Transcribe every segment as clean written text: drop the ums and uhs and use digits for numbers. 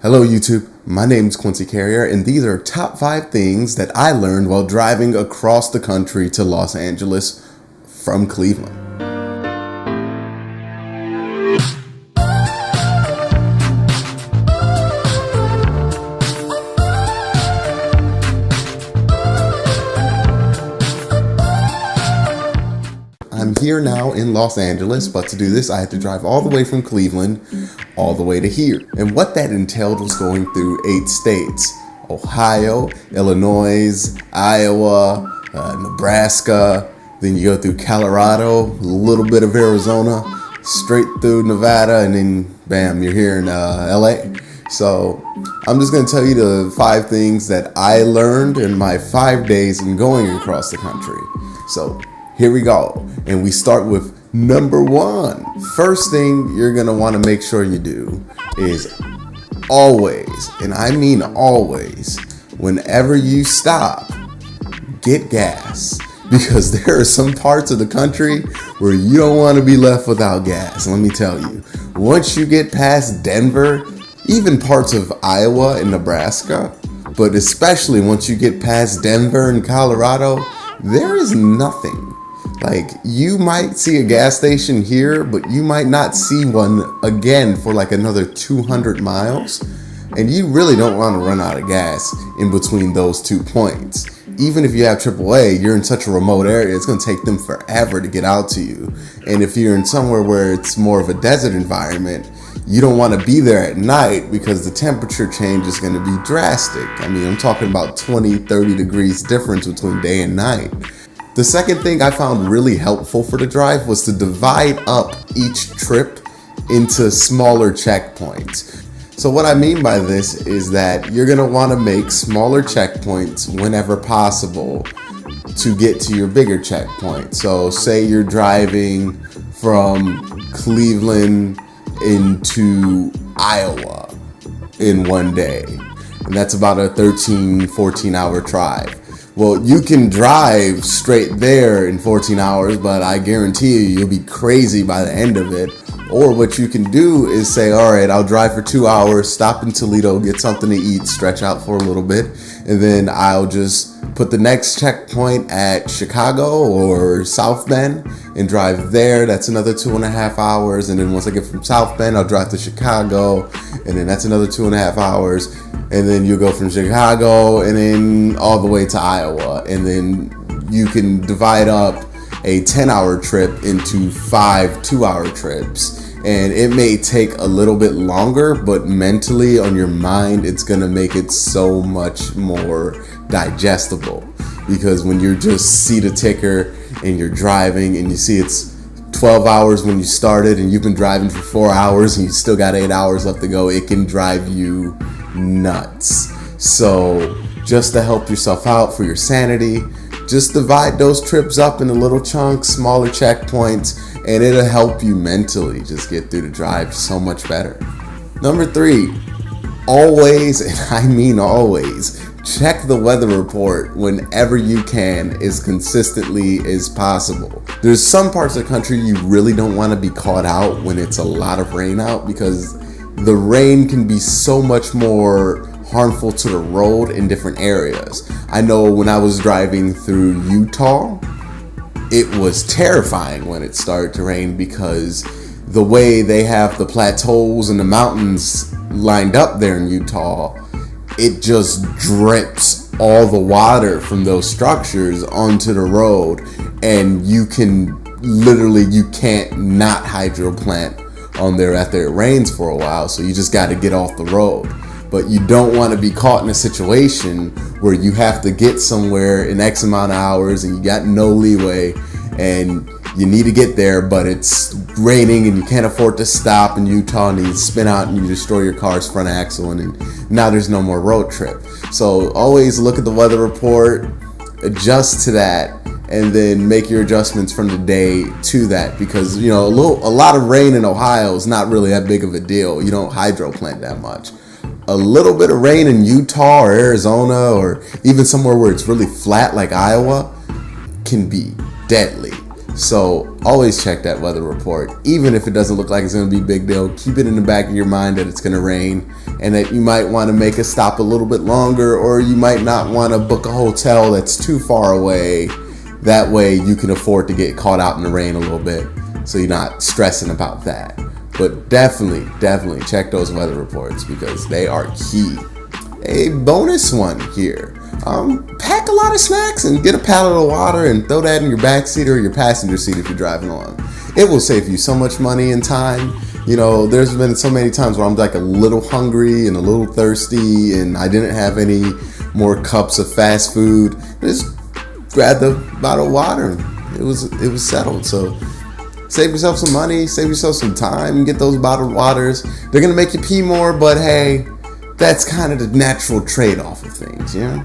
Hello YouTube, my name is Quincy Carrier and these are top 5 things that I learned while driving across the country to Los Angeles from Cleveland. I'm here now in Los Angeles, but to do this I had to drive all the way from Cleveland all the way to here. And what that entailed was going through 8 states: Ohio, Illinois, Iowa, Nebraska, then you go through Colorado, a little bit of Arizona, straight through Nevada, and then bam, you're here in LA. So I'm just going to tell you the 5 things that I learned in my 5 days in going across the country. So here we go. And we start with number 1. First thing you're going to want to make sure you do is always, and I mean always, whenever you stop, get gas. Because there are some parts of the country where you don't want to be left without gas. Let me tell you, once you get past Denver, even parts of Iowa and Nebraska, but especially once you get past Denver and Colorado, there is nothing. Like, you might see a gas station here, but you might not see one again for like another 200 miles. And you really don't want to run out of gas in between those 2 points. Even if you have AAA, you're in such a remote area, it's going to take them forever to get out to you. And if you're in somewhere where it's more of a desert environment, you don't want to be there at night because the temperature change is going to be drastic. I mean, I'm talking about 20, 30 degrees difference between day and night. The second thing I found really helpful for the drive was to divide up each trip into smaller checkpoints. So what I mean by this is that you're going to want to make smaller checkpoints whenever possible to get to your bigger checkpoint. So say you're driving from Cleveland into Iowa in one day, and that's about a 13-14 hour drive. Well, you can drive straight there in 14 hours, but I guarantee you'll be crazy by the end of it. Or what you can do is say, all right, I'll drive for 2 hours, stop in Toledo, get something to eat, stretch out for a little bit, and then I'll just put the next checkpoint at Chicago or South Bend and drive there. That's another 2.5 hours. And then once I get from South Bend, I'll drive to Chicago, and then that's another 2.5 hours. And then you go from Chicago and then all the way to Iowa. And then you can divide up a 10-hour trip into 5 2-hour trips. And it may take a little bit longer, but mentally on your mind, it's going to make it so much more digestible. Because when you just see the ticker and you're driving and you see it's 12 hours when you started and you've been driving for 4 hours and you still got 8 hours left to go, it can drive you nuts. So just to help yourself out for your sanity, just divide those trips up into little chunks, smaller checkpoints, and it'll help you mentally just get through the drive so much better. Number 3, always, and I mean always, check the weather report whenever you can, as consistently as possible. There's some parts of the country you really don't want to be caught out when it's a lot of rain out, because the rain can be so much more harmful to the road in different areas. I know when I was driving through Utah, it was terrifying when it started to rain, because the way they have the plateaus and the mountains lined up there in Utah, it just drips all the water from those structures onto the road, and you can't not hydroplant on there after it rains for a while, so you just got to get off the road. But you don't want to be caught in a situation where you have to get somewhere in X amount of hours and you got no leeway and you need to get there, but it's raining and you can't afford to stop in Utah, and you spin out and you destroy your car's front axle, and now there's no more road trip. So always look at the weather report, adjust to that, and then make your adjustments from the day to that, because a lot of rain in Ohio is not really that big of a deal. You don't hydroplant that much. A little bit of rain in Utah or Arizona, or even somewhere where it's really flat like Iowa, can be deadly. So always check that weather report. Even if it doesn't look like it's going to be a big deal, keep it in the back of your mind that it's going to rain and that you might want to make a stop a little bit longer, or you might not want to book a hotel that's too far away. That way you can afford to get caught out in the rain a little bit, so you're not stressing about that. But definitely check those weather reports because they are key. A bonus one here. Pack a lot of snacks and get a pallet of water and throw that in your back seat or your passenger seat if you're driving along. It will save you so much money and time. You know, there's been so many times where I'm like a little hungry and a little thirsty and I didn't have any more cups of fast food. Just grab the bottle of water and it was settled. So save yourself some money, save yourself some time, and get those bottled waters. They're gonna make you pee more, but hey, that's kind of the natural trade-off of things, yeah?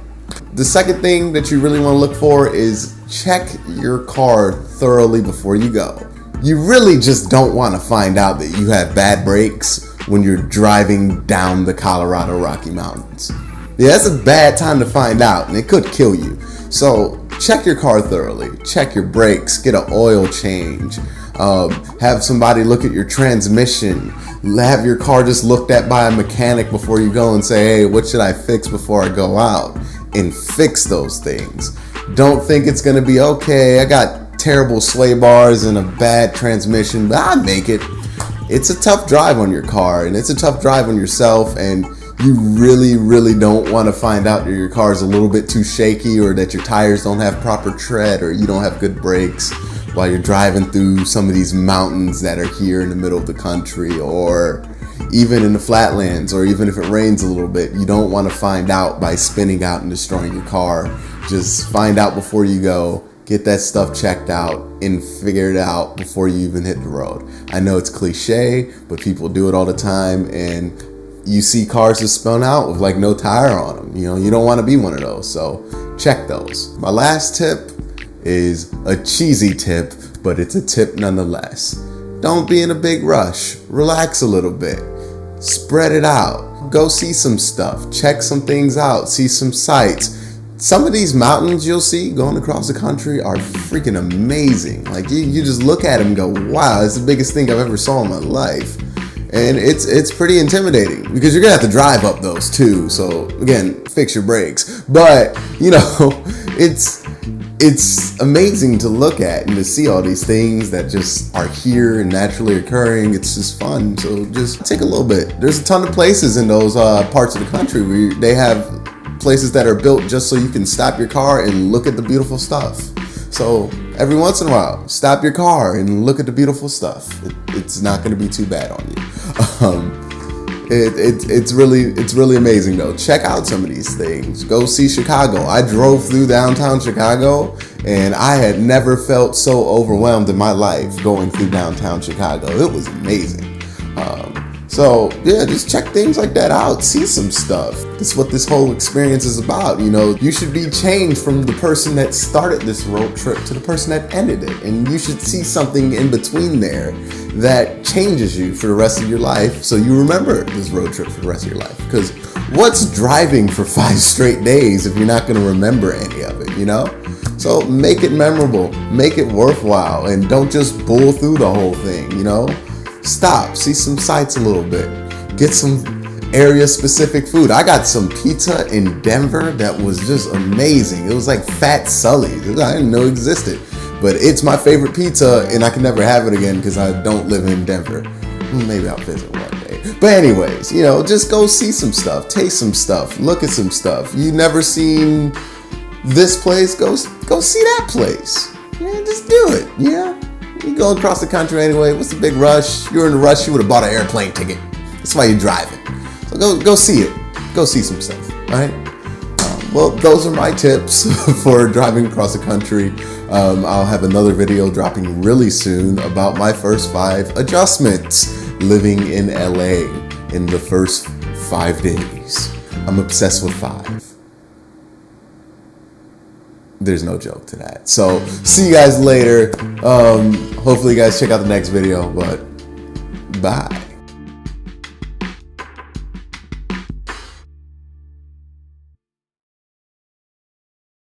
The second thing that you really want to look for is check your car thoroughly before you go. You really just don't want to find out that you have bad brakes when you're driving down the Colorado Rocky Mountains. Yeah, that's a bad time to find out, and it could kill you. So check your car thoroughly. Check your brakes, get an oil change, have somebody look at your transmission, have your car just looked at by a mechanic before you go and say, hey, what should I fix before I go out? And fix those things. Don't think it's gonna be okay. I got terrible sway bars and a bad transmission, but I'll make it. It's a tough drive on your car and it's a tough drive on yourself, and you really don't want to find out that your car is a little bit too shaky or that your tires don't have proper tread or you don't have good brakes while you're driving through some of these mountains that are here in the middle of the country, or even in the flatlands, or even if it rains a little bit. You don't want to find out by spinning out and destroying your car. Just find out before you go, get that stuff checked out and figure it out before you even hit the road. I know it's cliche, but people do it all the time, and you see cars just spun out with like no tire on them. You know, you don't want to be one of those, so check those. My last tip is a cheesy tip, but it's a tip nonetheless. Don't be in a big rush. Relax a little bit. Spread it out. Go see some stuff. Check some things out. See some sights. Some of these mountains you'll see going across the country are freaking amazing. Like you just look at them and go, wow, it's the biggest thing I've ever saw in my life. And it's pretty intimidating because you're gonna have to drive up those too. So again, fix your brakes. But you know, it's amazing to look at and to see all these things that just are here and naturally occurring. It's just fun. So just take a little bit. There's a ton of places in those parts of the country where they have places that are built just so you can stop your car and look at the beautiful stuff. So every once in a while, stop your car and look at the beautiful stuff. It's not going to be too bad on you. It's really amazing though. Check out some of these things. Go see Chicago. I drove through downtown Chicago and I had never felt so overwhelmed in my life going through downtown Chicago. It was amazing. So yeah, just check things like that out. See some stuff. That's what this whole experience is about. You know, you should be changed from the person that started this road trip to the person that ended it. And you should see something in between there that changes you for the rest of your life, so you remember this road trip for the rest of your life. Because what's driving for 5 straight days if you're not going to remember any of it, you know? So make it memorable, make it worthwhile, and don't just bull through the whole thing, you know? Stop, see some sights a little bit, get some area specific food. I got some pizza in Denver that was just amazing. It was like Fat Sully's. I didn't know it existed. But it's my favorite pizza, and I can never have it again because I don't live in Denver. Maybe I'll visit one day. But anyways, you know, just go see some stuff, taste some stuff, look at some stuff. You never seen this place? Go see that place. Yeah, just do it. Yeah, you go across the country anyway. What's the big rush? You're in a rush. You would have bought an airplane ticket. That's why you're driving. So go see it. Go see some stuff. All right. Well, those are my tips for driving across the country. I'll have another video dropping really soon about my first 5 adjustments living in LA in the first 5 days. I'm obsessed with 5. There's no joke to that. So see you guys later. Hopefully you guys check out the next video, but bye.